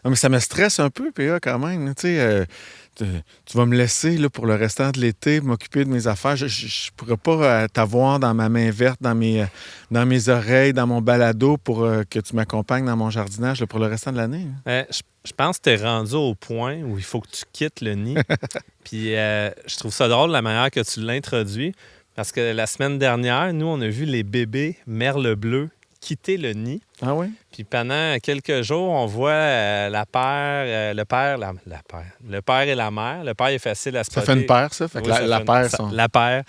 Ah, mais ça me stresse un peu, PA, quand même. Tu sais, tu vas me laisser là, pour le restant de l'été m'occuper de mes affaires. Je pourrais pas t'avoir dans ma main verte, dans mes oreilles, dans mon balado pour que tu m'accompagnes dans mon jardinage là, pour le restant de l'année. Hein. Je pense que tu es rendu au point où il faut que tu quittes le nid. Puis je trouve ça drôle la manière que tu l'introduis. Parce que la semaine dernière, nous, on a vu les bébés merles bleus quitter le nid. Ah oui? Puis pendant quelques jours, on voit le père et la mère. Le père est facile à spotter. Ça fait une paire, ça? Fait que Oui, la paire, sont... La paire.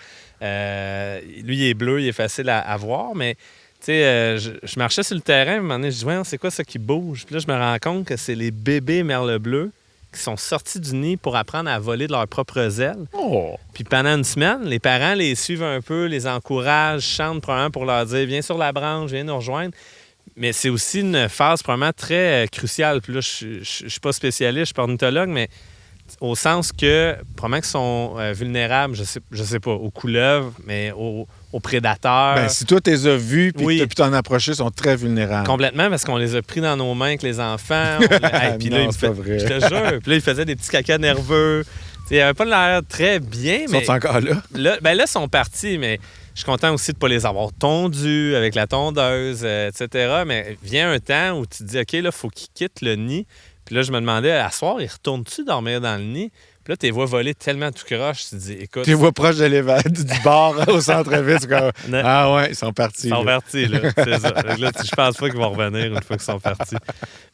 Lui, il est bleu, il est facile à voir, mais tu sais, je marchais sur le terrain, à un moment donné, je dis, ouais, c'est quoi ça qui bouge? Puis là, je me rends compte que c'est les bébés merles bleus qui sont sortis du nid pour apprendre à voler de leurs propres ailes. Oh! Puis pendant une semaine, les parents les suivent un peu, les encouragent, chantent probablement pour leur dire, viens sur la branche, viens nous rejoindre. Mais c'est aussi une phase probablement très cruciale. Puis là, je suis pas spécialiste, je suis pas ornithologue, mais au sens que probablement qu'ils sont vulnérables, je sais pas, aux couleuvres, mais aux prédateurs. Ben, si toi, tu les as vus puis Oui. que tu as pu t'en approcher, ils sont très vulnérables. Complètement, parce qu'on les a pris dans nos mains avec les enfants. Puis là, Non, c'est pas vrai. Je te jure. Puis là, ils faisaient des petits cacas nerveux. T'sais, ils n'avaient pas l'air très bien, mais... Ils sont encore là? Là, ils sont partis, mais je suis content aussi de ne pas les avoir tondus avec la tondeuse, etc. Mais vient un temps où tu te dis, OK, là, il faut qu'ils quittent le nid. Puis là, je me demandais, à soir, ils retournent-tu dormir dans le nid? Puis là, tu les vois voler tellement tout croche, tu te dis, écoute... Tu les vois proche de du bar au centre-ville. C'est comme, ah ouais, ils sont partis. Ils sont partis, là. C'est ça. Donc là, je pense pas qu'ils vont revenir une fois qu'ils sont partis.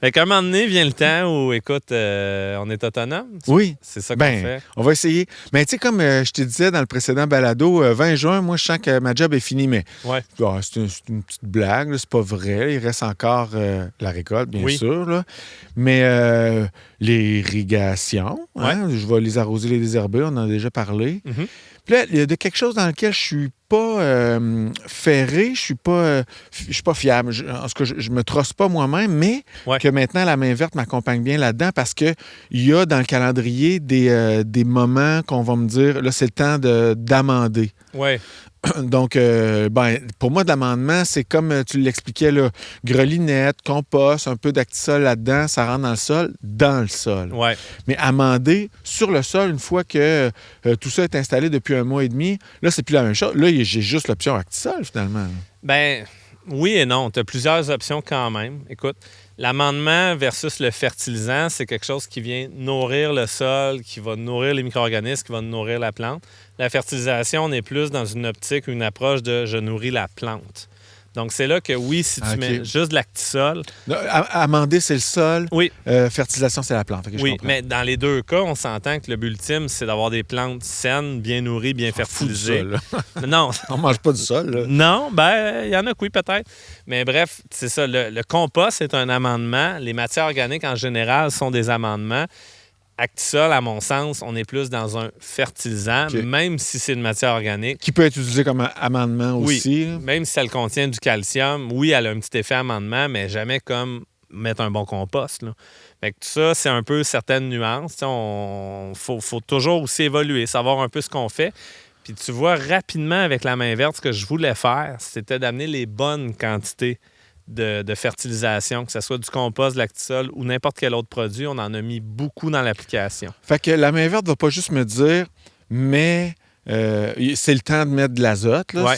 Fait qu'à un moment donné, vient le temps où, écoute, on est autonome. Oui. C'est ça qu'on fait. On va essayer. Mais tu sais, comme je te disais dans le précédent balado, 20 juin, moi, je sens que ma job est finie, mais Ouais. c'est une petite blague, là, c'est pas vrai. Il reste encore la récolte, bien sûr. Là. Mais l'irrigation, hein, je vais les arroser, les désherber, on en a déjà parlé. Mm-hmm. Puis là, il y a quelque chose dans lequel je suis pas ferré, je suis pas fiable. En tout cas, je me trosse pas moi-même, mais que maintenant, la main verte m'accompagne bien là-dedans parce qu'il y a dans le calendrier des moments qu'on va me dire, là, c'est le temps d'amender. Oui. Donc, pour moi, de l'amendement, c'est comme tu l'expliquais, là, grelinette, compost, un peu d'actisol là-dedans, ça rentre dans le sol. Ouais. Mais amender sur le sol, une fois que tout ça est installé depuis 1 mois et demi, là, c'est plus la même chose. Là, j'ai juste l'option actisol, finalement. Ben oui et non. Tu as plusieurs options quand même. Écoute, l'amendement versus le fertilisant, c'est quelque chose qui vient nourrir le sol, qui va nourrir les micro-organismes, qui va nourrir la plante. La fertilisation, on est plus dans une optique, une approche de « je nourris la plante ». Donc, c'est là que, oui, si tu mets juste de l'actisol... Amender, c'est le sol. Oui. Fertilisation, c'est la plante. Okay, oui, mais dans les deux cas, on s'entend que le but ultime, c'est d'avoir des plantes saines, bien nourries, bien fertilisées. Non. On mange pas du sol, là. Non, il y en a que oui, peut-être. Mais bref, c'est ça. Le compost, c'est un amendement. Les matières organiques, en général, sont des amendements. Actisol, à mon sens, on est plus dans un fertilisant, même si c'est une matière organique. Qui peut être utilisé comme un amendement aussi. Oui, même si elle contient du calcium, oui, elle a un petit effet amendement, mais jamais comme mettre un bon compost. Là. Fait que tout ça, c'est un peu certaines nuances. Il faut toujours aussi évoluer, savoir un peu ce qu'on fait. Puis tu vois, rapidement, avec la main verte, ce que je voulais faire, c'était d'amener les bonnes quantités de fertilisation, que ce soit du compost, de l'actisol ou n'importe quel autre produit. On en a mis beaucoup dans l'application. Fait que la main verte ne va pas juste me dire, mais c'est le temps de mettre de l'azote. Là. Ouais.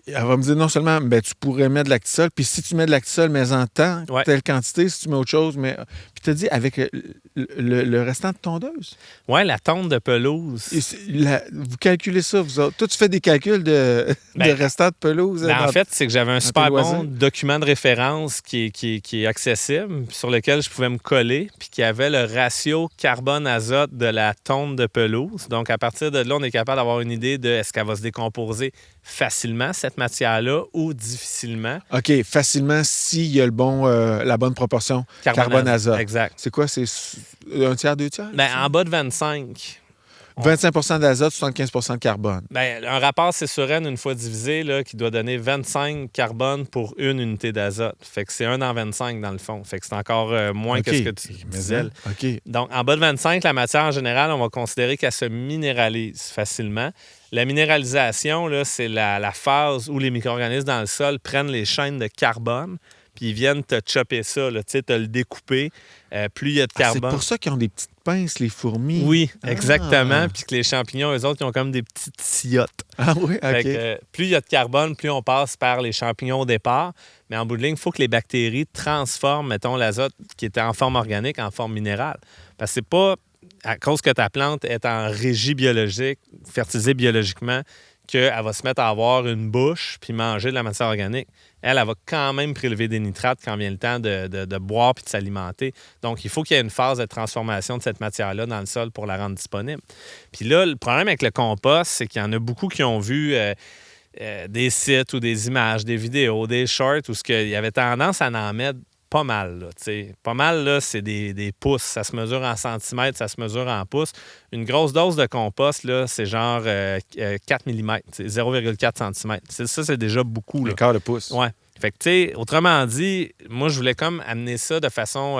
Elle va me dire non seulement, tu pourrais mettre de l'actisol, puis si tu mets de l'actisol, mais en temps, telle quantité, si tu mets autre chose, mais... Puis tu as dit, avec le restant de tondeuse? Oui, la tonte de pelouse. Vous calculez ça, vous autres. Toi, tu fais des calculs de restant de pelouse? En fait, c'est que j'avais un super bon document de référence qui est accessible, sur lequel je pouvais me coller, puis qui avait le ratio carbone-azote de la tonte de pelouse. Donc, à partir de là, on est capable d'avoir une idée de est-ce qu'elle va se décomposer facilement, cette matière-là, ou difficilement. OK, facilement s'il y a la bonne proportion carbone-azote. Exact. C'est quoi? C'est 1 tiers, 2 tiers? En bas de 25. 25 d'azote, 75 de carbone. Un rapport C/N, une fois divisé, là, qui doit donner 25 carbone pour 1 unité d'azote. Fait que c'est 1 dans 25, dans le fond. Fait que c'est encore moins que ce que tu disais. Donc, en bas de 25, la matière, en général, on va considérer qu'elle se minéralise facilement. La minéralisation, là, c'est la phase où les micro-organismes dans le sol prennent les chaînes de carbone puis ils viennent te chopper ça, te le découper. Plus il y a de carbone. C'est pour ça qu'ils ont des petites pinces, les fourmis. Oui, exactement. Puis que les champignons, eux autres, ils ont comme des petites sillottes. Ah oui, OK. Fait que, plus il y a de carbone, plus on passe par les champignons au départ. Mais en bout de ligne, il faut que les bactéries transforment, mettons, l'azote qui était en forme organique en forme minérale. Parce que c'est pas à cause que ta plante est en régie biologique, fertilisée biologiquement, qu'elle va se mettre à avoir une bouche puis manger de la matière organique. Elle va quand même prélever des nitrates quand vient le temps de boire puis de s'alimenter. Donc, il faut qu'il y ait une phase de transformation de cette matière-là dans le sol pour la rendre disponible. Puis là, le problème avec le compost, c'est qu'il y en a beaucoup qui ont vu des sites ou des images, des vidéos, des shorts où il y avait tendance à en mettre pas mal. Là, pas mal, là, c'est des pouces. Ça se mesure en centimètres, ça se mesure en pouces. Une grosse dose de compost, là, c'est genre 4 mm, 0,4 cm. Ça, c'est déjà beaucoup. Le quart de pouce. Ouais. Fait que, tu sais, autrement dit, moi, je voulais comme amener ça de façon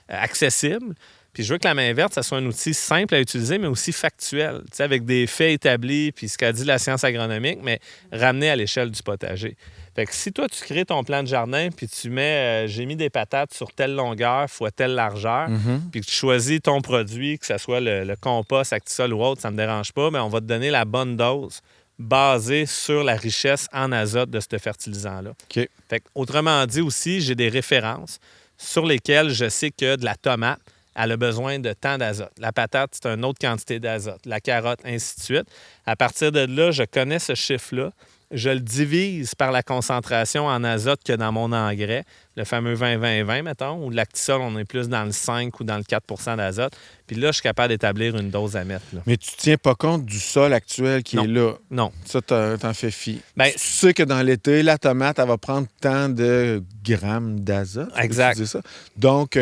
accessible. Puis je veux que la main verte, ça soit un outil simple à utiliser, mais aussi factuel, tu sais, avec des faits établis, puis ce qu'a dit la science agronomique, mais ramené à l'échelle du potager. Fait que si toi, tu crées ton plan de jardin, puis tu mets, j'ai mis des patates sur telle longueur fois telle largeur, puis que tu choisis ton produit, que ce soit le compost, Actisol ou autre, ça ne me dérange pas, mais on va te donner la bonne dose basée sur la richesse en azote de ce fertilisant-là. OK. Fait que, autrement dit aussi, j'ai des références sur lesquelles je sais que de la tomate, elle a besoin de tant d'azote. La patate, c'est une autre quantité d'azote. La carotte, ainsi de suite. À partir de là, je connais ce chiffre-là. Je le divise par la concentration en azote que dans mon engrais, le fameux 20-20-20, mettons, ou l'Actisol, on est plus dans le 5 ou dans le 4 % d'azote. Puis là, je suis capable d'établir une dose à mettre. Là. Mais tu ne tiens pas compte du sol actuel qui est là. Non. Ça, t'en fais fi. Ben, tu sais que dans l'été, la tomate, elle va prendre tant de grammes d'azote. Exact. Tu dis ça? Donc,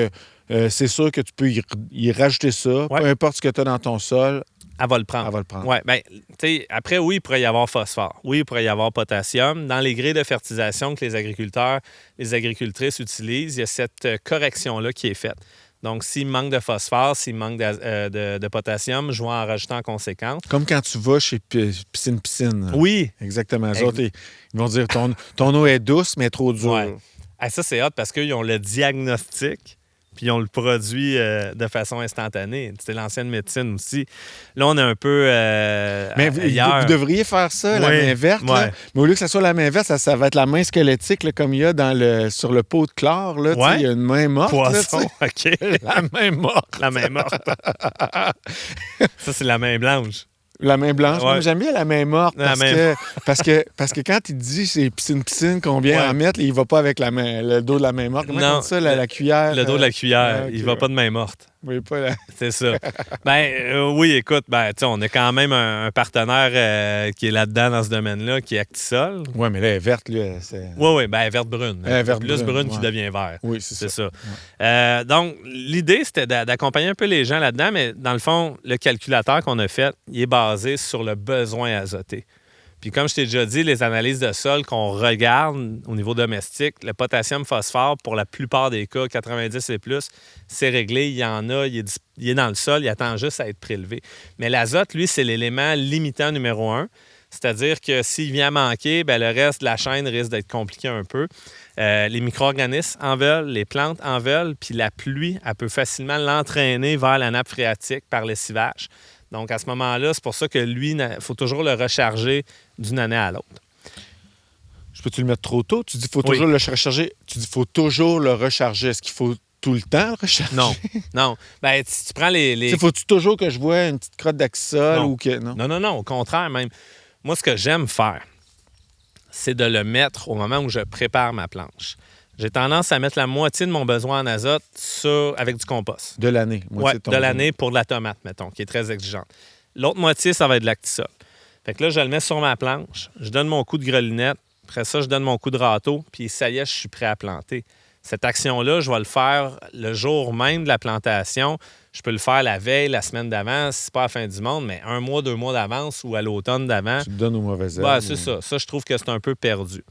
c'est sûr que tu peux y rajouter ça, peu importe ce que tu as dans ton sol. Elle va le prendre. Elle va le prendre. Ouais, bien, tu sais, après, oui, il pourrait y avoir phosphore. Oui, il pourrait y avoir potassium. Dans les grés de fertilisation que les agriculteurs, les agricultrices utilisent, il y a cette correction-là qui est faite. Donc, s'il manque de phosphore, s'il manque de potassium, je vais en rajouter en conséquence. Comme quand tu vas chez Piscine. Oui. Exactement. Les autres, ils vont dire ton eau est douce, mais trop dure. Ouais. Ah, ça, c'est hot parce qu'ils ont le diagnostic puis ils ont le produit de façon instantanée. C'est l'ancienne médecine aussi. Là, on est un peu mais ailleurs. Vous devriez faire ça, la main verte. Ouais. Là. Mais au lieu que ça soit la main verte, ça va être la main squelettique, là, comme il y a sur le pot de chlore. Là, il y a une main morte. Poisson, là, OK. La main morte. La main morte. Ça, c'est la main blanche. La main blanche. Ouais. Moi, j'aime bien la main morte parce que quand il dit c'est piscine qu'on vient en mettre, il va pas avec le dos de la main morte. Comment on dit ça, la cuillère? Le dos de la cuillère. Il va pas de main morte. Oui, pas là. C'est ça. Oui, écoute, on a quand même un partenaire qui est là-dedans dans ce domaine-là, qui est Actisol. Oui, mais là, elle est verte, lui. Oui, elle est verte-brune. Plus brune qui devient vert. Oui, c'est ça. Ouais. Donc, l'idée, c'était d'accompagner un peu les gens là-dedans, mais dans le fond, le calculateur qu'on a fait, il est basé sur le besoin azoté. Puis comme je t'ai déjà dit, les analyses de sol qu'on regarde au niveau domestique, le potassium-phosphore, pour la plupart des cas, 90 et plus, c'est réglé. Il y en a, il est dans le sol, il attend juste à être prélevé. Mais l'azote, lui, c'est l'élément limitant numéro 1. C'est-à-dire que s'il vient à manquer, bien, le reste de la chaîne risque d'être compliqué un peu. Les micro-organismes en veulent, les plantes en veulent, puis la pluie, elle peut facilement l'entraîner vers la nappe phréatique par lessivage. Donc, à ce moment-là, c'est pour ça que lui, il faut toujours le recharger d'une année à l'autre. Je peux-tu le mettre trop tôt? Tu dis qu'il faut toujours le recharger. Tu dis qu'il faut toujours le recharger. Est-ce qu'il faut tout le temps le recharger? Non. Ben, si tu prends les... Faut-tu toujours que je vois une petite crotte d'Actisol ou que... Non. Au contraire, même. Moi, ce que j'aime faire, c'est de le mettre au moment où je prépare ma planche. J'ai tendance à mettre la moitié de mon besoin en azote avec du compost. De l'année. Oui, de l'année pour de la tomate, mettons, qui est très exigeante. L'autre moitié, ça va être de l'Actisol. Fait que là, je le mets sur ma planche, je donne mon coup de grelinette, après ça, je donne mon coup de râteau, puis ça y est, je suis prêt à planter. Cette action-là, je vais le faire le jour même de la plantation. Je peux le faire la veille, la semaine d'avant, c'est pas la fin du monde, mais 1 mois, 2 mois d'avance ou à l'automne d'avant. Tu te donnes aux mauvaises herbes. Ouais, c'est ça. Ça, je trouve que c'est un peu perdu.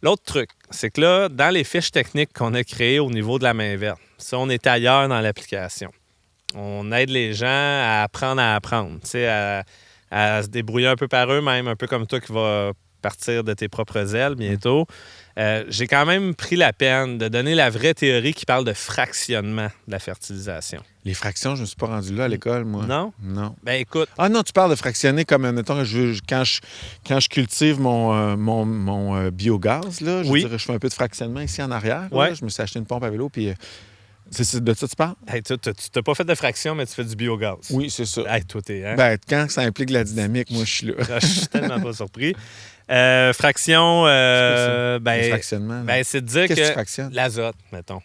L'autre truc, c'est que là, dans les fiches techniques qu'on a créées au niveau de la main verte, ça, on est ailleurs dans l'application. On aide les gens à apprendre, tu sais, à se débrouiller un peu par eux-mêmes, un peu comme toi qui va partir de tes propres ailes bientôt. J'ai quand même pris la peine de donner la vraie théorie qui parle de fractionnement de la fertilisation. Les fractions, je ne me suis pas rendu là à l'école, moi. Non? Non. Ben écoute... Ah non, tu parles de fractionner comme, mettons, quand je cultive mon biogaz, là, je fais un peu de fractionnement ici en arrière. Ouais. Là, je me suis acheté une pompe à vélo, puis c'est de ça que tu parles? Hey, tu n'as pas fait de fraction, mais tu fais du biogaz. Oui, c'est ça. Hey, toi, t'es... Hein? Ben, quand ça implique la dynamique, moi, je suis là. Je suis tellement pas surpris. Fraction, le fractionnement. c'est de dire Qu'est-ce que tu que fractionnes? l'azote, mettons.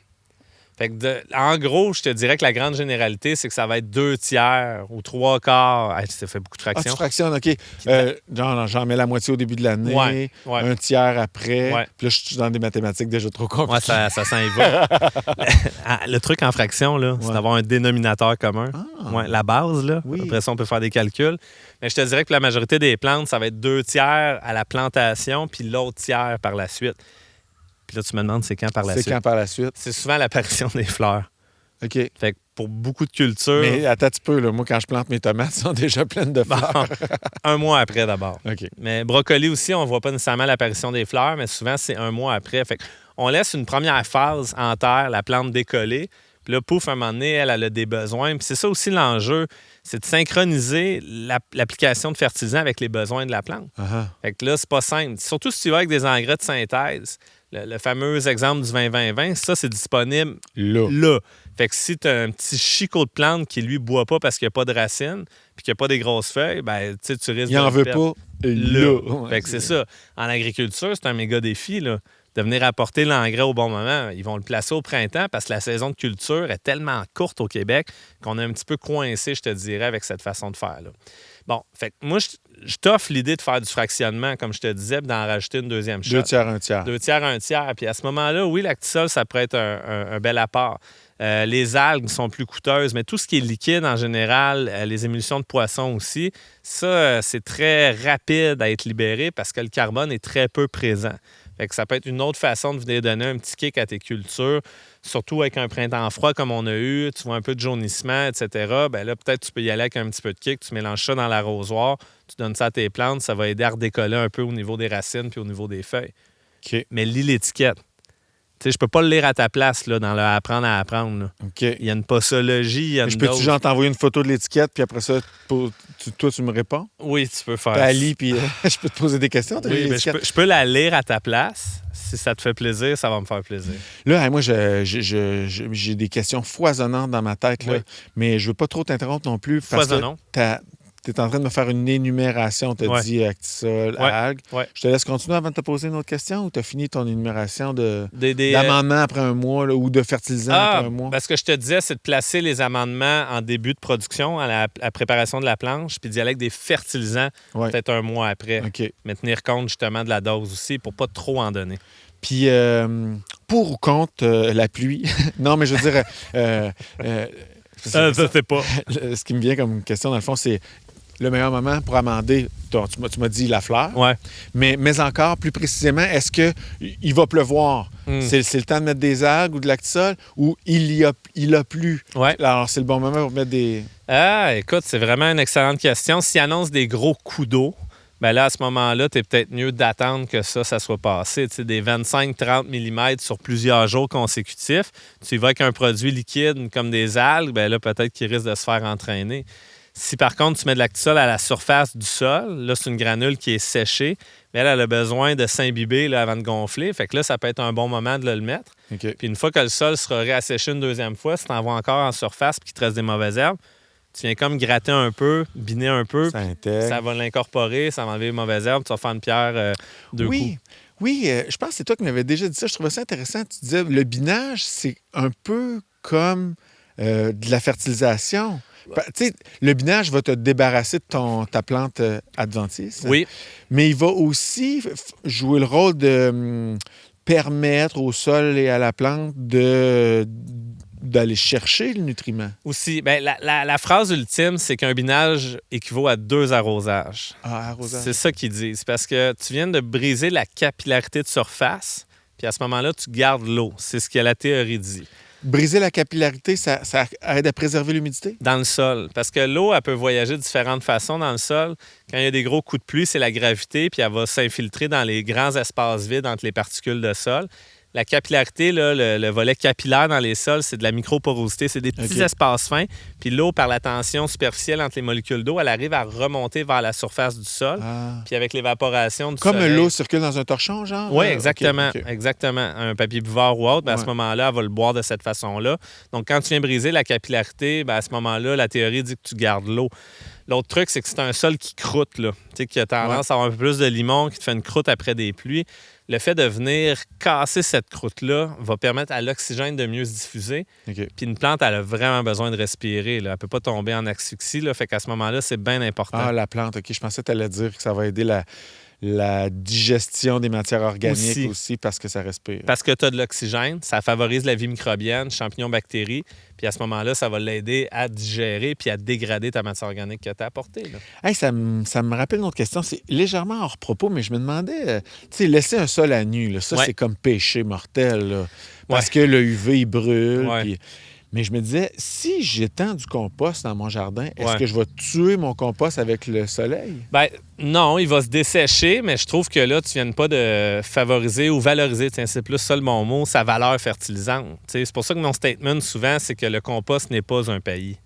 Fait que en gros, je te dirais que la grande généralité, c'est que ça va être 2/3 ou 3/4. Hey, ça fait beaucoup de Ah, fractions. tu fractionnes, OK. J'en mets la moitié au début de l'année, Ouais. un tiers après. Ouais. Puis là, je suis dans des mathématiques déjà trop compliquées. Ouais, ça s'en y va. Le truc en fraction, là, c'est d'avoir un dénominateur commun. Ah. Ouais, la base, là. Oui. Après ça, on peut faire des calculs. Mais je te dirais que la majorité des plantes, ça va être 2/3 à la plantation, puis l'autre tiers par la suite. Puis là, tu me demandes c'est quand par la suite. C'est quand par la suite? C'est souvent l'apparition des fleurs. OK. Fait que pour beaucoup de cultures... Mais attends un petit peu, là. Moi, quand je plante mes tomates, elles sont déjà pleines de fleurs. Un mois après, d'abord. OK. Mais brocoli aussi, on ne voit pas nécessairement l'apparition des fleurs, mais souvent, c'est un mois après. Fait on laisse une première phase en terre, la plante décoller. Puis là, pouf, à un moment donné, elle a des besoins. Puis c'est ça aussi l'enjeu, c'est de synchroniser l'application de fertilisants avec les besoins de la plante. Uh-huh. Fait que là, c'est pas simple. Surtout si tu vas avec des engrais de synthèse. Le fameux exemple du 20-20-20, ça, c'est disponible là. Fait que si tu as un petit chicot de plante qui, lui, boit pas parce qu'il n'y a pas de racines puis qu'il n'y a pas des grosses feuilles, ben, tu risques de... Il n'en veut pas là. Fait que c'est ça. En agriculture, c'est un méga défi, là, de venir apporter l'engrais au bon moment. Ils vont le placer au printemps parce que la saison de culture est tellement courte au Québec qu'on est un petit peu coincé, je te dirais, avec cette façon de faire, là. Bon, fait que moi, je t'offre l'idée de faire du fractionnement, comme je te disais, puis d'en rajouter une deuxième shot. 2/3, 1/3. 2/3, 1/3. Puis à ce moment-là, oui, l'actisol, ça pourrait être un bel apport. Les algues sont plus coûteuses, mais tout ce qui est liquide en général, les émulsions de poissons aussi, ça, c'est très rapide à être libéré parce que le carbone est très peu présent. Fait que ça peut être une autre façon de venir donner un petit kick à tes cultures, surtout avec un printemps froid comme on a eu, tu vois un peu de jaunissement, etc. Bien là, peut-être tu peux y aller avec un petit peu de kick, tu mélanges ça dans l'arrosoir, tu donnes ça à tes plantes, ça va aider à redécoller un peu au niveau des racines puis au niveau des feuilles. OK. Mais lis l'étiquette. Tu sais, je peux pas le lire à ta place là, dans le apprendre à apprendre. Là. OK. Il y a une posologie, il y a une Je peux-tu dose. genre t'envoyer une photo de l'étiquette, puis après ça, toi, tu me réponds? Oui, tu peux faire T'as Ali, puis je peux te poser des questions? Oui, mais je peux la lire à ta place. Si ça te fait plaisir, ça va me faire plaisir. Là, moi, j'ai des questions foisonnantes dans ma tête, là, Oui. mais je veux pas trop t'interrompre non plus. Parce Foisonnons. que tu es en train de me faire une énumération. Tu as dit actisol, algues. Ouais. Je te laisse continuer avant de te poser une autre question ou tu as fini ton énumération Des d'amendements après un mois là, ou de fertilisants après un mois? Ce que je te disais, c'est de placer les amendements en début de production, à la préparation de la planche, puis d'y aller avec des fertilisants peut-être un mois après. OK. Mais tenir compte justement de la dose aussi pour pas trop en donner. Puis, pour ou contre la pluie? Non, mais je veux dire... Je sais pas. Ce qui me vient comme question, dans le fond, c'est le meilleur moment pour amender. Tu m'as dit la fleur. Ouais. Mais encore, plus précisément, est-ce qu'il va pleuvoir? C'est le temps de mettre des algues ou de l'actisol ou il a plu? Ouais. Alors, c'est le bon moment pour mettre des... Ah, écoute, c'est vraiment une excellente question. S'il annonce des gros coups d'eau, bien là, à ce moment-là, tu es peut-être mieux d'attendre que ça soit passé. Tu sais, des 25-30 mm sur plusieurs jours consécutifs. Tu y vas avec un produit liquide comme des algues, bien là, peut-être qu'il risque de se faire entraîner. Si par contre, tu mets de l'actisol à la surface du sol, là, c'est une granule qui est séchée, mais elle a besoin de s'imbiber là, avant de gonfler. Fait que là, ça peut être un bon moment de le mettre. OK. Puis une fois que le sol sera réasséché une deuxième fois, si tu en vois encore en surface et qu'il te reste des mauvaises herbes, tu viens comme gratter un peu, biner un peu. Ça intègre. Ça va l'incorporer, ça va enlever les mauvaises herbes, tu vas faire une pierre deux coups. Oui, je pense que c'est toi qui m'avais déjà dit ça. Je trouvais ça intéressant. Tu disais, le binage, c'est un peu comme de la fertilisation. Tu sais, le binage va te débarrasser de ta plante adventice. Oui. Mais il va aussi jouer le rôle de permettre au sol et à la plante d'aller chercher le nutriment. Aussi, bien, la phrase ultime, c'est qu'un binage équivaut à 2 arrosages. Ah, arrosage. C'est ça qu'ils disent. Parce que tu viens de briser la capillarité de surface, puis à ce moment-là, tu gardes l'eau. C'est ce que la théorie dit. briser la capillarité, ça aide à préserver l'humidité? Dans le sol. Parce que l'eau, elle peut voyager de différentes façons dans le sol. Quand il y a des gros coups de pluie, c'est la gravité, puis elle va s'infiltrer dans les grands espaces vides entre les particules de sol. La capillarité, là, le volet capillaire dans les sols, c'est de la microporosité. C'est des petits espaces fins. Puis l'eau, par la tension superficielle entre les molécules d'eau, elle arrive à remonter vers la surface du sol. Puis avec l'évaporation du soleil... Comme l'eau circule dans un torchon, genre? Oui, exactement. Exactement. Un papier buvard ou autre, à ce moment-là, elle va le boire de cette façon-là. Donc, quand tu viens briser la capillarité, à ce moment-là, la théorie dit que tu gardes l'eau. L'autre truc, c'est que c'est un sol qui croûte, là. Tu sais, qui a tendance à avoir un peu plus de limon, qui te fait une croûte après des pluies. Le fait de venir casser cette croûte-là va permettre à l'oxygène de mieux se diffuser. Puis une plante, elle a vraiment besoin de respirer. Là. Elle ne peut pas tomber en asphyxie. Là. Fait qu'à ce moment-là, c'est bien important. Ah, la plante, OK. Je pensais que tu allais dire que ça va aider la digestion des matières organiques aussi parce que ça respire. Parce que tu as de l'oxygène, ça favorise la vie microbienne, champignons, bactéries. Puis à ce moment-là, ça va l'aider à digérer puis à dégrader ta matière organique que tu as apportée. Hey, ça me rappelle une autre question. C'est légèrement hors propos, mais je me demandais, tu sais, laisser un sol à nu, là, ça, c'est comme péché mortel. Là, parce que le UV, il brûle. Puis... Mais je me disais, si j'étends du compost dans mon jardin, est-ce que je vais tuer mon compost avec le soleil? Bien, non, il va se dessécher, mais je trouve que là, tu ne viens pas de favoriser ou valoriser, c'est plus ça le bon mot, sa valeur fertilisante. T'sais, c'est pour ça que mon statement, souvent, c'est que le compost n'est pas un paillis.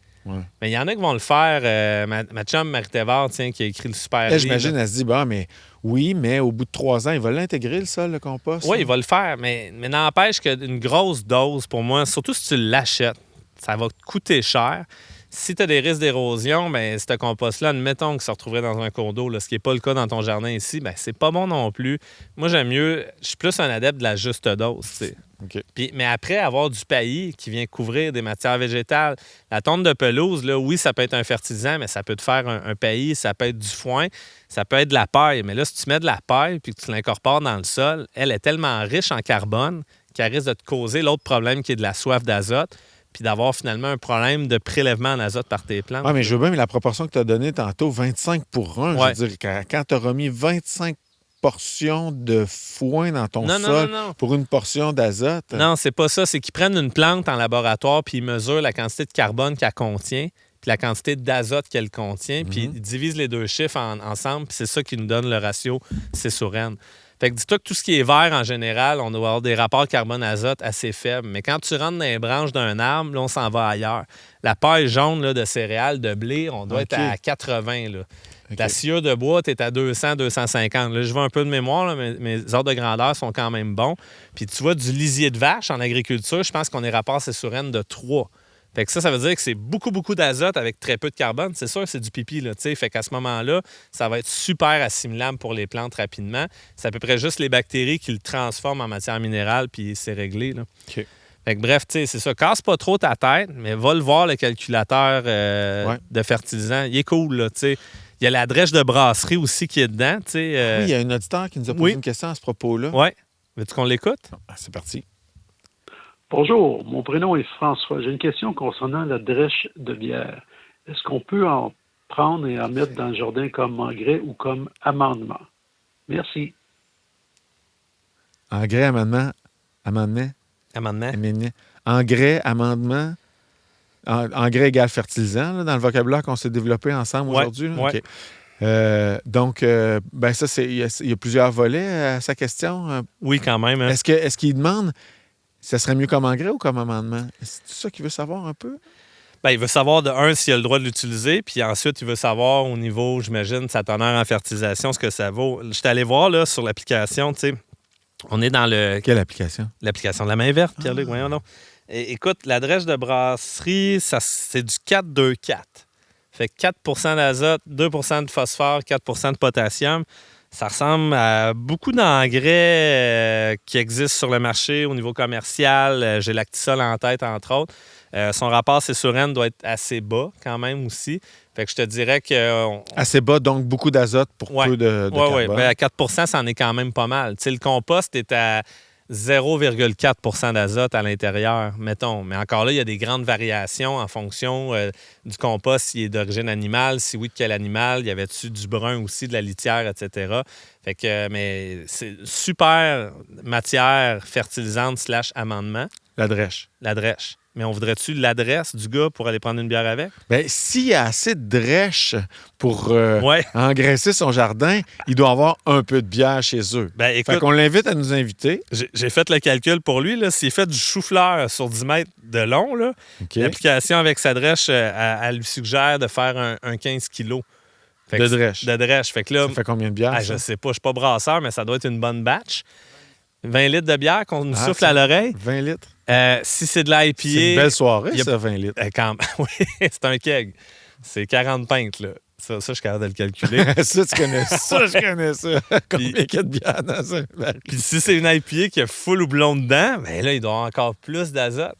Mais il y en a qui vont le faire. Ma chum Marie Thévard, qui a écrit le super livre. J'imagine, elle se dit, mais au bout de 3 ans, il va l'intégrer, le sol, le compost? Oui, il va le faire, mais n'empêche qu'une grosse dose, pour moi, surtout si tu l'achètes, ça va te coûter cher. Si tu as des risques d'érosion, bien, ce compost-là, admettons que ça se retrouverait dans un cours d'eau, ce qui n'est pas le cas dans ton jardin ici, bien, c'est pas bon non plus. Moi, j'aime mieux, je suis plus un adepte de la juste dose, tu sais. Mais après, avoir du paillis qui vient couvrir des matières végétales, la tonte de pelouse, là, oui, ça peut être un fertilisant, mais ça peut te faire un paillis, ça peut être du foin, ça peut être de la paille. Mais là, si tu mets de la paille puis que tu l'incorpores dans le sol, elle est tellement riche en carbone qu'elle risque de te causer l'autre problème qui est de la soif d'azote puis d'avoir finalement un problème de prélèvement en azote par tes plantes. Oui, mais je veux bien, mais la proportion que tu as donnée tantôt, 25 pour 1, je veux dire, quand tu as remis 25 portions de foin dans ton sol pour une portion d'azote. Non, c'est pas ça. C'est qu'ils prennent une plante en laboratoire puis ils mesurent la quantité de carbone qu'elle contient puis la quantité d'azote qu'elle contient, puis ils divisent les deux chiffres ensemble, puis c'est ça qui nous donne le ratio C/N. Fait que dis-toi que tout ce qui est vert, en général, on doit avoir des rapports carbone-azote assez faibles. Mais quand tu rentres dans les branches d'un arbre, là, on s'en va ailleurs. La paille jaune là, de céréales, de blé, on doit être à 80. Là. La sciure de bois, tu es à 200, 250. Là, je vois un peu de mémoire, là, mais mes ordres de grandeur sont quand même bons. Puis tu vois, du lisier de vache en agriculture, je pense qu'on est rapport C/N de 3. Fait que ça veut dire que c'est beaucoup, beaucoup d'azote avec très peu de carbone. C'est sûr que c'est du pipi, là, tu sais. Fait qu'à ce moment-là, ça va être super assimilable pour les plantes rapidement. C'est à peu près juste les bactéries qui le transforment en matière minérale, puis c'est réglé, là. Fait que bref, tu sais, c'est ça. Casse pas trop ta tête, mais va le voir, le calculateur de fertilisant. Il est cool, là, tu sais. Il y a la drèche de brasserie aussi qui est dedans, tu sais. Oui, il y a un auditeur qui nous a posé une question à ce propos-là. Oui. Veux-tu qu'on l'écoute? C'est parti. Bonjour, mon prénom est François. J'ai une question concernant la drèche de bière. Est-ce qu'on peut en prendre et en mettre dans le jardin comme engrais ou comme amendement? Merci. Engrais, amendement. Engrais, amendement. Engrais égale fertilisant, là, dans le vocabulaire qu'on s'est développé ensemble aujourd'hui. Oui. Donc, ça, il y a plusieurs volets à sa question. Oui, quand même. Hein? Est-ce qu'il demande... Ça serait mieux comme engrais ou comme amendement? C'est ça qu'il veut savoir un peu? Bien, il veut savoir, de un, s'il a le droit de l'utiliser, puis ensuite, il veut savoir au niveau, j'imagine, de sa teneur en fertilisation, ce que ça vaut. Je suis allé voir là, sur l'application, tu sais, on est dans le... Quelle application? L'application de la main verte, Pierre-Luc, voyons donc. Écoute, la drèche de brasserie, c'est du 4-2-4. Fait 4 d'azote, 2 de phosphore, 4 de potassium. Ça ressemble à beaucoup d'engrais qui existent sur le marché au niveau commercial. J'ai Lactisol en tête, entre autres. Son rapport C/N doit être assez bas quand même aussi. Fait que je te dirais que... Assez bas, donc beaucoup d'azote pour peu de carbone. Oui, à 4 ça en est quand même pas mal. Tu sais, le compost est à 0,4 d'azote à l'intérieur, mettons. Mais encore là, il y a des grandes variations en fonction du compost, s'il est d'origine animale, si oui, de quel animal, il y avait-tu du brun aussi, de la litière, etc. Fait que, mais c'est super matière fertilisante / amendement. La drèche. La drèche. Mais on voudrait-tu l'adresse du gars pour aller prendre une bière avec? Bien, s'il y a assez de drèche pour Ouais. engraisser son jardin, il doit avoir un peu de bière chez eux. Ben, Fait écoute, qu'on l'invite à nous inviter. j'ai fait le calcul pour lui. Là. S'il fait du chou-fleur sur 10 mètres de long, là, OK. l'application avec sa drèche, elle lui suggère de faire un 15 kilos. Fait De que- drèche. De drèche. Fait que là, Ça fait combien de bière, ça? je sais pas, je suis pas brasseur, mais ça doit être une bonne batch. 20 litres de bière qu'on nous souffle ça, à l'oreille. 20 litres. Si c'est de l'IPA... C'est une belle soirée, y a- ça, 20 litres. Oui, c'est un keg. C'est 40 pintes, là. Ça, je suis capable de le calculer. Ça, tu connais ça. Je connais ça. Combien Puis- il y a de bière dans un baril? Puis si c'est une IPA qui a full houblon dedans, ben là, il doit avoir encore plus d'azote,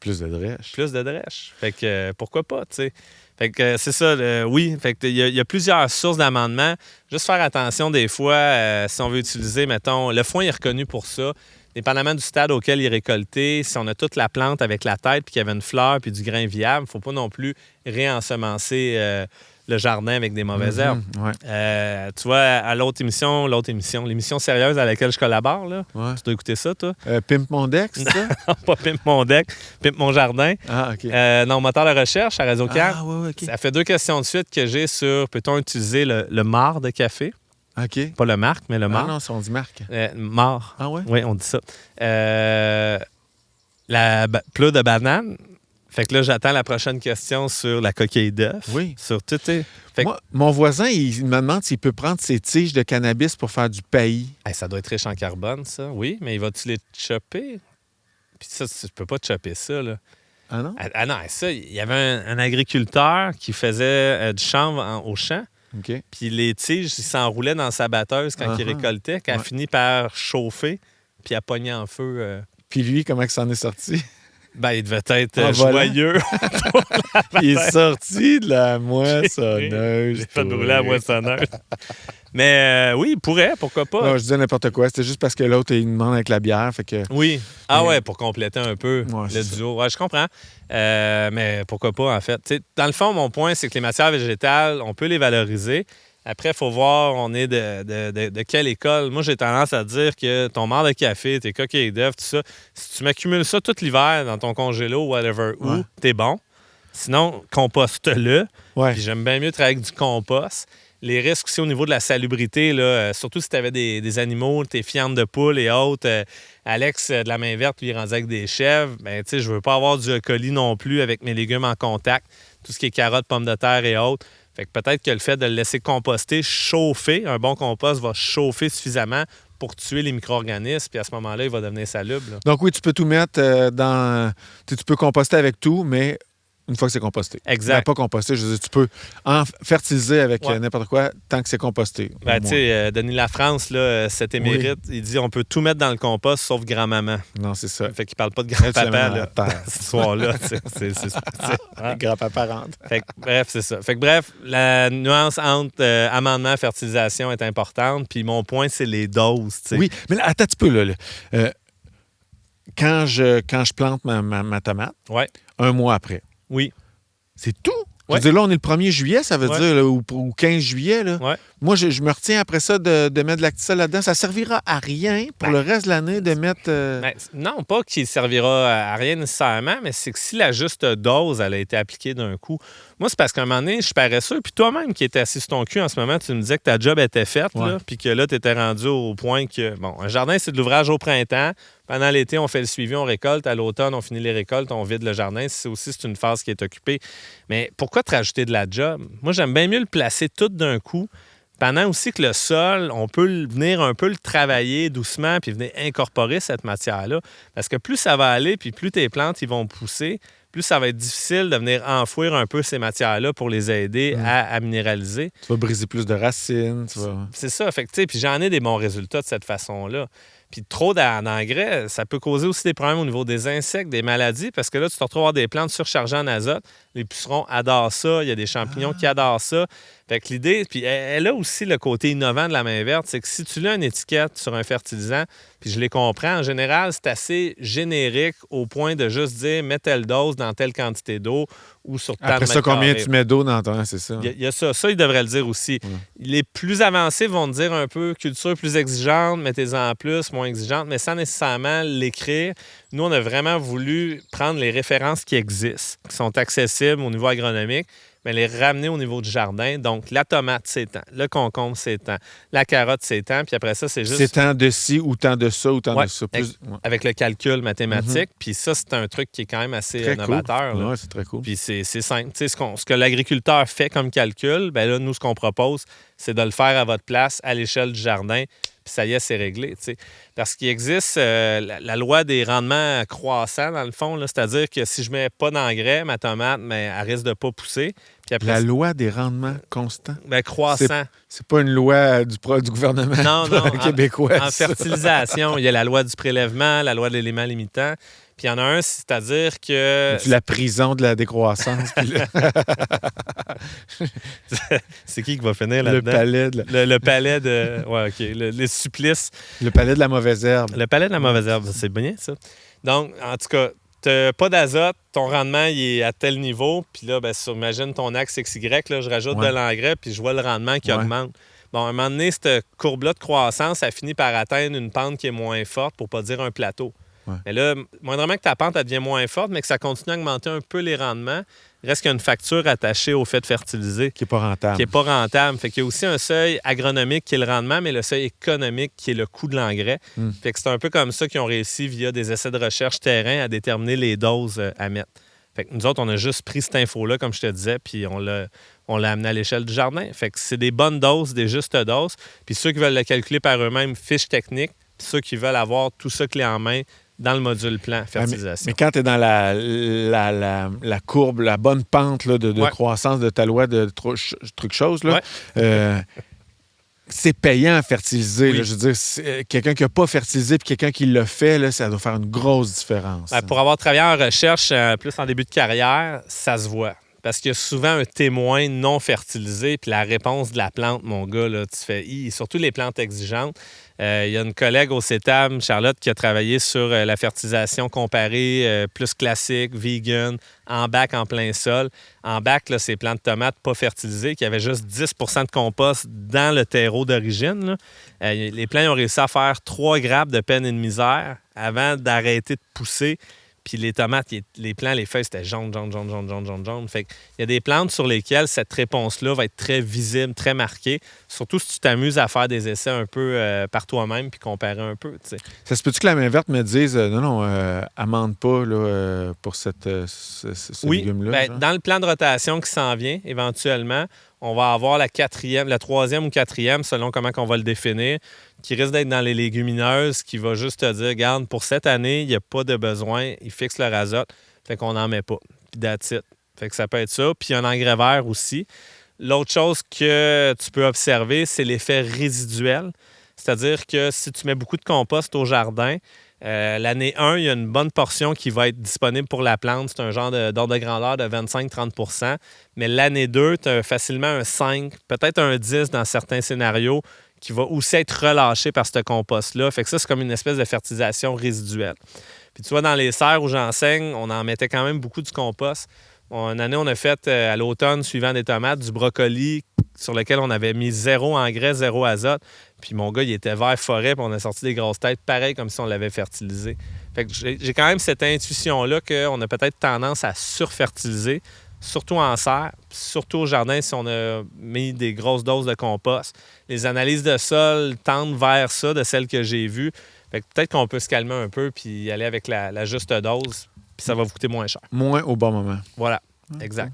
Plus de drèche. plus de drèche. Fait que pourquoi pas, tu sais. Fait que c'est ça, oui. Fait que il y a plusieurs sources d'amendement. Juste faire attention des fois, si on veut utiliser, mettons, le foin est reconnu pour ça. Dépendamment du stade auquel il est récolté, si on a toute la plante avec la tête puis qu'il y avait une fleur puis du grain viable, il ne faut pas non plus réensemencer le jardin avec des mauvaises herbes. Ouais. Tu vois, à l'émission sérieuse à laquelle je collabore, là, Ouais. tu dois écouter ça, toi? Pimp mon deck, c'est ça? Pas Pimp mon deck, Pimp mon jardin. Ah, OK. Non, moteur de recherche à Radio Can. Ah, ouais, OK. Ça fait 2 questions de suite que j'ai sur peut-on utiliser le marc de café? OK. Pas le marc, mais le Ah marc. non, ça, on dit marque. Marc. Ah ouais? Oui, on dit ça. Plat de banane. Fait que là, j'attends la prochaine question sur la coquille d'œuf. Oui. Sur tout. Fait que- Moi, mon voisin, il me demande s'il peut prendre ses tiges de cannabis pour faire du paillis. Hey, ça doit être riche en carbone, ça. Oui, mais il va-tu les chopper? Puis ça, tu peux pas te chopper ça, là. Ah non? Ah non, ça, il y avait un agriculteur qui faisait du chanvre au champ. OK. Puis les tiges, il s'enroulait dans sa batteuse quand il Uh-huh. récoltait, qu'elle a Ouais. fini par chauffer, puis à pogner en feu. Puis lui, comment il s'en est sorti? Ben, il devait être En volant. joyeux. Il est sorti de la moissonneuse. J'ai fait brûler la moissonneuse. Mais oui, il pourrait, pourquoi pas. Non, je disais n'importe quoi. C'était juste parce que l'autre, il demande avec la bière. Fait que... Oui. Ah Mais- ouais, pour compléter un peu Ouais, le c'est ça. duo. Ouais, je comprends. Mais pourquoi pas, en fait. Tu sais, dans le fond, mon point, c'est que les matières végétales, on peut les valoriser. Après, il faut voir, on est de quelle école. Moi, j'ai tendance à dire que ton marc de café, tes coquilles d'œufs, tout ça, si tu m'accumules ça tout l'hiver dans ton congélo, whatever, Ouais. où, t'es bon. Sinon, composte-le. Ouais. Puis j'aime bien mieux travailler avec du compost. Les risques aussi au niveau de la salubrité, là, surtout si tu avais des animaux, tes fientes de poule et autres. Alex de la main verte, lui, il rendait avec des chèvres. Ben, tu sais, je veux pas avoir du E. coli non plus avec mes légumes en contact. Tout ce qui est carottes, pommes de terre et autres. Fait que peut-être que le fait de le laisser composter, chauffer, un bon compost va chauffer suffisamment pour tuer les micro-organismes. Puis à ce moment-là, il va devenir salubre. Là. Donc oui, tu peux tout mettre dans... Tu peux composter avec tout, mais une fois que c'est composté. Exact. Ben, pas composté, je veux dire, tu peux fertiliser avec Ouais. n'importe quoi tant que c'est composté. Ben, au tu moins. sais, Denis Lafrance, là, cet émérite, il dit on peut tout mettre dans le compost sauf grand-maman. Non, c'est ça. Fait qu'il parle pas de Elle, tu la grand-papa, mets dans la là, terre. ce soir-là. Hein? Grand-papa rentre. Fait que, bref, c'est ça. Fait que, bref, la nuance entre amendement et fertilisation est importante. Puis mon point, c'est les doses. tu sais. Oui, mais là, attends un petit peu. Là. Quand je plante ma tomate, Ouais. un mois après, Oui. c'est tout. Je Ouais. veux dire, là, on est le 1er juillet, ça veut Ouais. dire, là, ou 15 juillet. Là. Ouais. Moi, je me retiens après ça de mettre de l'actisol là-dedans. Ça servira à rien pour le reste de l'année de mettre... Ben, non, pas qu'il servira à rien nécessairement, mais c'est que si la juste dose, elle a été appliquée d'un coup. Moi, c'est parce qu'à un moment donné, je suis paresseux. Puis toi-même qui étais assis sur ton cul en ce moment, tu me disais que ta job était faite, Ouais. là, puis que là, tu étais rendu au point que, bon, un jardin, c'est de l'ouvrage au printemps. Pendant l'été, on fait le suivi, on récolte. À l'automne, on finit les récoltes, on vide le jardin. C'est une phase qui est occupée. Mais pourquoi te rajouter de la job? Moi, j'aime bien mieux le placer tout d'un coup. Pendant aussi que le sol, on peut venir un peu le travailler doucement puis venir incorporer cette matière-là. Parce que plus ça va aller, puis plus tes plantes ils vont pousser, plus ça va être difficile de venir enfouir un peu ces matières-là pour les aider à minéraliser. Tu vas briser plus de racines. Tu vas... C'est ça. Fait que, tu sais, puis j'en ai des bons résultats de cette façon-là. Puis trop d'engrais, ça peut causer aussi des problèmes au niveau des insectes, des maladies, parce que là, tu te retrouves à avoir des plantes surchargées en azote. Les pucerons adorent ça. Il y a des champignons qui adorent ça. Fait que l'idée, puis elle a aussi le côté innovant de la main verte, c'est que si tu lis une étiquette sur un fertilisant, puis je les comprends, en général, c'est assez générique au point de juste dire mets telle dose dans telle quantité d'eau ou sur tant de Après ça, mètres combien carrés. tu mets d'eau dans ton... C'est ça. Il y a ça. Ça, ils devraient le dire aussi. Les plus avancés vont te dire un peu culture plus exigeante, mettez-en plus, moins moins exigeante, mais sans nécessairement l'écrire. Nous, on a vraiment voulu prendre les références qui existent, qui sont accessibles au niveau agronomique, mais les ramener au niveau du jardin. Donc, la tomate, c'est tant. Le concombre, c'est tant. La carotte, c'est tant. Puis après ça, c'est juste... C'est tant de ci ou tant de ça ou tant de ça. Avec le calcul mathématique. Puis ça, c'est un truc qui est quand même assez très novateur. Cool. Oui, c'est très cool. Puis c'est simple. Tu sais, ce que l'agriculteur fait comme calcul, bien là, nous, ce qu'on propose, c'est de le faire à votre place, à l'échelle du jardin. Puis ça y est, c'est réglé. T'sais. Parce qu'il existe la loi des rendements croissants, dans le fond. Là, c'est-à-dire que si je mets pas d'engrais, ma tomate, mais elle risque de pas pousser. Puis après, la loi des rendements constants? Bien, croissants. C'est pas une loi du gouvernement québécois. En fertilisation, il y a la loi du prélèvement, la loi de l'élément limitant. Puis il y en a un, c'est-à-dire que... La prison de la décroissance. C'est qui va finir là-dedans? Le palais de... Ouais, OK. Les supplices. Le palais de la mauvaise herbe. Le palais de la mauvaise herbe, c'est bien, ça. Donc, en tout cas, t'as pas d'azote, ton rendement, il est à tel niveau. Puis là, ben, imagine ton axe XY, là, je rajoute de l'engrais, puis je vois le rendement qui augmente. Bon, à un moment donné, cette courbe-là de croissance, ça finit par atteindre une pente qui est moins forte, pour pas dire un plateau. Ouais. Mais là, moindrement que ta pente elle devient moins forte, mais que ça continue à augmenter un peu les rendements, il reste qu'il y a une facture attachée au fait de fertiliser. Qui n'est pas rentable. Qui n'est pas rentable. Fait qu'il y a aussi un seuil agronomique qui est le rendement, mais le seuil économique qui est le coût de l'engrais. Fait que c'est un peu comme ça qu'ils ont réussi, via des essais de recherche terrain, à déterminer les doses à mettre. Fait que nous autres, on a juste pris cette info-là, comme je te disais, puis on l'a amené à l'échelle du jardin. Fait que c'est des bonnes doses, des justes doses. Puis ceux qui veulent le calculer par eux-mêmes, fiche technique. Puis ceux qui veulent avoir tout ça clé en main dans le module plan fertilisation. Mais quand tu es dans la courbe, la bonne pente là, de croissance de ta loi de truc-chose, c'est payant à fertiliser. Oui. Là, je veux dire, quelqu'un qui n'a pas fertilisé puis quelqu'un qui le fait, là, ça doit faire une grosse différence. Ben, pour avoir travaillé en recherche plus en début de carrière, ça se voit. Parce qu'il y a souvent un témoin non fertilisé, puis la réponse de la plante, mon gars, là, tu fais surtout les plantes exigeantes. Il y a une collègue au CETAM, Charlotte, qui a travaillé sur la fertilisation comparée plus classique, vegan, en bac, en plein sol. En bac, là, c'est plantes de tomates pas fertilisées, qui avaient juste 10 de compost dans le terreau d'origine. Les plants ont réussi à faire 3 grappes de peine et de misère avant d'arrêter de pousser. Puis les tomates, les plants, les feuilles, c'était jaune. Fait qu'il y a des plantes sur lesquelles cette réponse-là va être très visible, très marquée. Surtout si tu t'amuses à faire des essais un peu par toi-même puis comparer un peu. T'sais. Ça se peut-tu que la main verte me dise non, amende pas là, pour ce légume-là? Ben, dans le plan de rotation qui s'en vient, éventuellement, on va avoir la 3e ou 4e, selon comment on va le définir, qui risque d'être dans les légumineuses, qui va juste te dire, regarde, pour cette année, il n'y a pas de besoin, il fixe leur azote, fait qu'on n'en met pas. Puis that's it. Fait que ça peut être ça. Puis un engrais vert aussi. L'autre chose que tu peux observer, c'est l'effet résiduel. C'est-à-dire que si tu mets beaucoup de compost au jardin, l'année 1, il y a une bonne portion qui va être disponible pour la plante. C'est un genre d'ordre de grandeur de 25-30 %. Mais l'année 2, tu as facilement un 5, peut-être un 10 dans certains scénarios, qui va aussi être relâché par ce compost-là. Fait que ça, c'est comme une espèce de fertilisation résiduelle. Puis tu vois, dans les serres où j'enseigne, on en mettait quand même beaucoup du compost. Une année, on a fait, à l'automne, suivant des tomates, du brocoli sur lequel on avait mis 0 engrais, 0 azote. Puis mon gars, il était vert forêt, puis on a sorti des grosses têtes, pareil comme si on l'avait fertilisé. Fait que j'ai quand même cette intuition-là qu'on a peut-être tendance à surfertiliser, surtout en serre, surtout au jardin si on a mis des grosses doses de compost. Les analyses de sol tendent vers ça, de celles que j'ai vues. Fait que peut-être qu'on peut se calmer un peu puis aller avec la juste dose, puis ça va vous coûter moins cher. Moins au bon moment. Voilà, exact.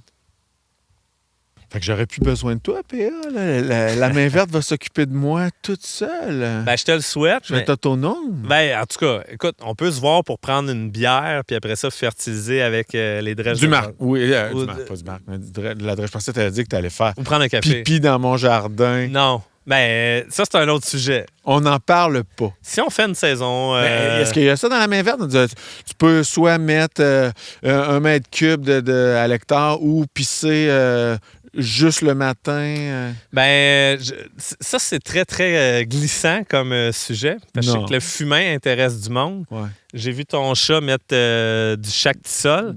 Fait que j'aurais plus besoin de toi, PA. La main verte va s'occuper de moi toute seule. Ben, je te le souhaite. Je vais être autonome. Ben, en tout cas, écoute, on peut se voir pour prendre une bière, puis après ça, fertiliser avec les drèches. Du marc. Oui, du marc, pas du marc. De la drèche. Je pensais que tu allais dire que tu allais faire. Ou prendre un café. Pipi dans mon jardin. Non. Ben, ça, c'est un autre sujet. On n'en parle pas. Si on fait une saison... Est-ce qu'il y a ça dans la main verte? Tu peux soit mettre 1 mètre cube à l'hectare ou pisser juste le matin. Ben, ça, c'est très, très glissant comme sujet. Parce que je sais que le fumin intéresse du monde. Ouais. J'ai vu ton chat mettre du Shaktisol.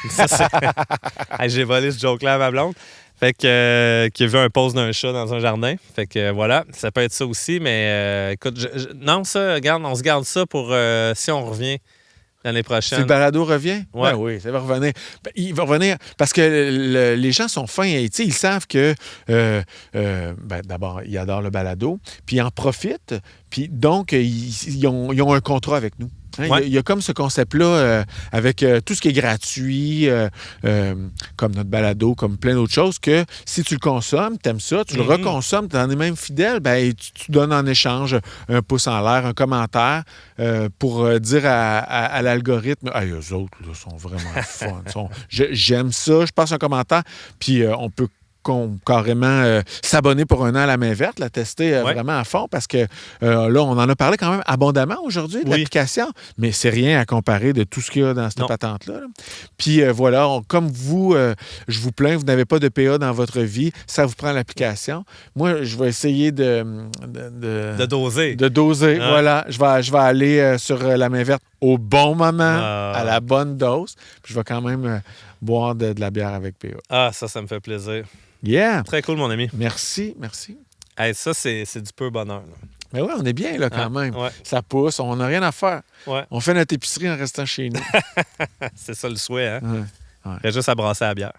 Ça, c'est... J'ai volé ce joke-là à ma blonde. Fait que qui a vu un post d'un chat dans un jardin. Fait que voilà, ça peut être ça aussi. Mais écoute, non, ça, regarde, on se garde ça pour si on revient l'année prochaine. Si le balado revient? Ouais. Ben oui, ça va revenir. Ben, il va revenir parce que les gens sont fins et ils savent que, d'abord, ils adorent le balado, puis ils en profitent, puis donc, ils ont un contrat avec nous. Hein, ouais. Il y a comme ce concept-là avec tout ce qui est gratuit, comme notre balado, comme plein d'autres choses, que si tu le consommes, tu aimes ça, tu le reconsommes, tu en es même fidèle, ben, tu donnes en échange un pouce en l'air, un commentaire pour dire à l'algorithme « Hey, eux autres là, sont vraiment fun. J'aime ça, je passe un commentaire. » Puis on peut carrément s'abonner pour un an à la main verte, la tester vraiment à fond parce que là, on en a parlé quand même abondamment aujourd'hui de l'application, mais c'est rien à comparer de tout ce qu'il y a dans cette patente-là. Là. Puis voilà, comme vous, je vous plains, vous n'avez pas de PA dans votre vie, ça vous prend l'application. Moi, je vais essayer de doser. De doser, voilà. Je vais aller sur la main verte au bon moment, à la bonne dose. Puis je vais quand même boire de la bière avec PA. Ah, ça me fait plaisir. Yeah! Très cool, mon ami. Merci. Hey, ça, c'est du pur bonheur. Là. Mais oui, on est bien là quand même. Ouais. Ça pousse, on n'a rien à faire. Ouais. On fait notre épicerie en restant chez nous. C'est ça le souhait, hein? Ouais. Il y a juste à brasser la bière.